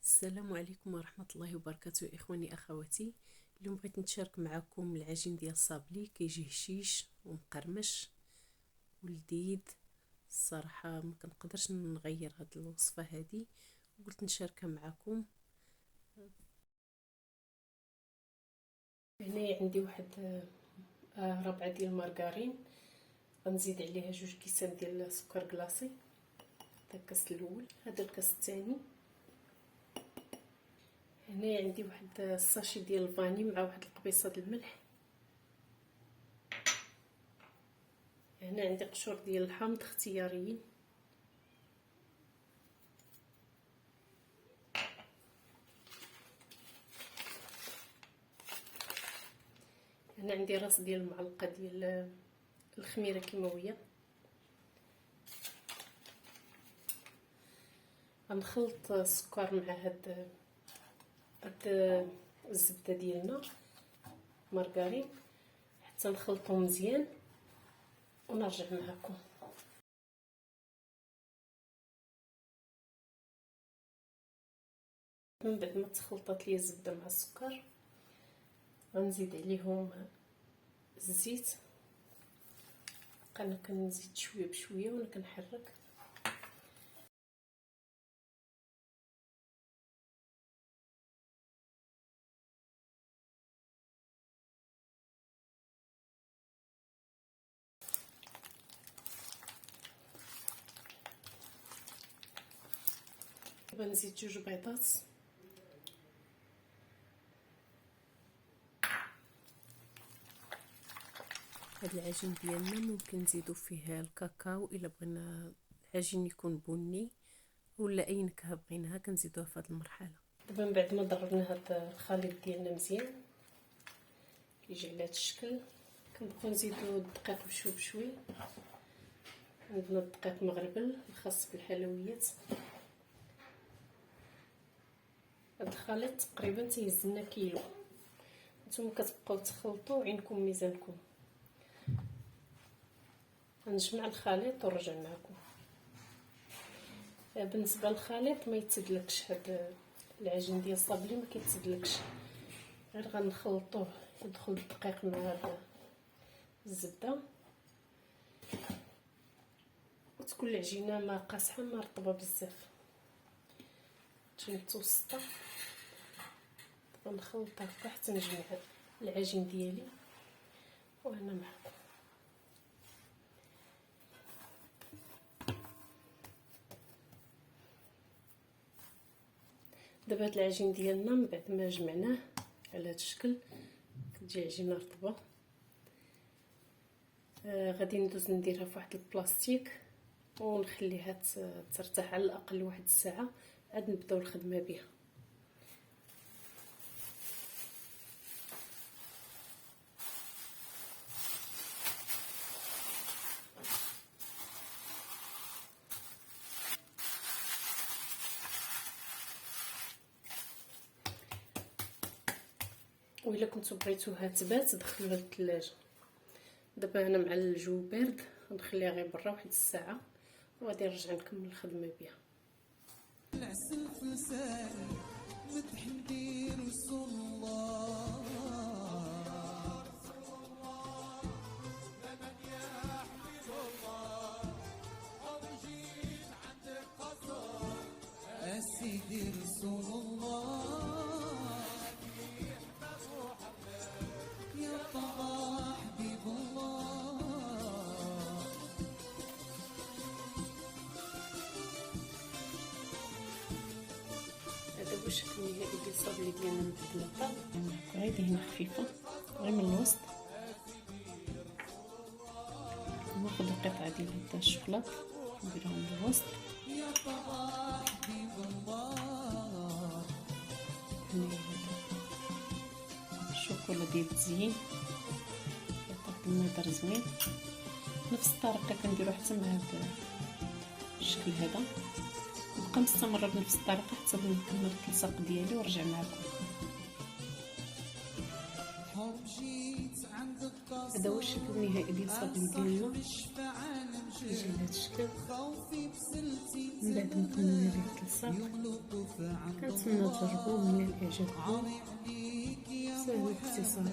السلام عليكم ورحمة الله وبركاته إخواني أخواتي. اليوم بغيت نتشارك معكم العجين ديال الصابلي، كيجي هشيش ومقرمش ولذيذ. الصراحة ما كنقدرش نغير هاد الوصفة هادي وقلت نشاركها معكم. هنا عندي واحد ربعة ديال المارغرين، غنزيد عليها 2 كيسان ديال السكر كلاصي. هذا الكاس الاول، هذا الكاس الثاني. هنا عندي واحد الساشي ديال الفاني مع واحد القبيصه ديال الملح. هنا عندي قشور ديال الحامض اختياريين. هنا عندي راس ديال المعلقه ديال الخميره كيماويه. غنخلط السكر مع هاد الزبده ديالنا مارغرين حتى نخلطهم مزيان ونرجع معكم. من بعد ما تخلطات لي الزبده مع السكر غنزيد عليهم الزيت. انا كنزيد شويه بشويه وانا كنحرك. دابا نزيد 2 بيضات. هاد العجين ديالنا ممكن نزيدو فيه الكاكاو الا بغينا العجين يكون بني، ولا اي نكهه بغيناها كنزيدوها في هاد المرحله. دابا من بعد ما ضربنا هاد الخليط ديالنا مزيان كيجي على هاد الشكل، كنبقاو نزيدو الدقيق بشوي بشوي. عندنا الدقيق مغربل الخاص بالحلويات. هاد الخليط تقريبا تيهز لنا كيلو. نتوما كتبقاو تخلطوا عينكم ميزانكم. غنجمع الخليط ونرجع معكم. بالنسبه للخليط ما يتسدلكش، هاد العجين ديال الصابلي ما كيتسدلكش، غير غنخلطوه يدخل الدقيق مع هاد الزبده وتكون العجينه ما قاصحه ما رطبه بزاف، تجي متوسطه. غنخلط هكا حتى نجمع العجين ديالي وانا معكم. دابا هاد العجين ديالنا من بعد ما جمعناه على هاد الشكل كتجي عجينه رطبه. غادي ندوز نديرها في واحد البلاستيك ونخليها ترتاح على الاقل 1 ساعه عاد نبداو الخدمه بها. وإلا كنتو بغيتوها تبات دخلوها للثلاجه. دابا انا مع الجو بارد غنخليها غير برا 1 ساعه وغادي نرجع نكمل الخدمه بها. العسل فلسان وتحدي رسول الله لمن يا حبيب الله ورجيت عندك قصر سيدي رسول الله يا طه حبيب الله. هذا هو الشكل النهائي ديال الصابلي ديالنا من بعد ما طاب. غير دهنه خفيفه غير من الوسط. ناخذ قطعه ديال هذا الشوكولاط نديرهم من الوسط. يا طه حبيب الله. الشوكولا ديال التزيين كيعطيك المنظر زوين. نفس الطريقه كنديرو حتى مع هذا الشكل هذا. نبقى مستمره بنفس الطريقه حتى نكمل التلصاق ديالي ونرجع معكم. هذا هو الشكل النهائي ديال الصابلي ديالنا. كيجي بهذا الشكل من بعد ما كنولي التلصاق. صافي. كنتمنى تجربوه من الاعجابكم. سهل واقتصادي.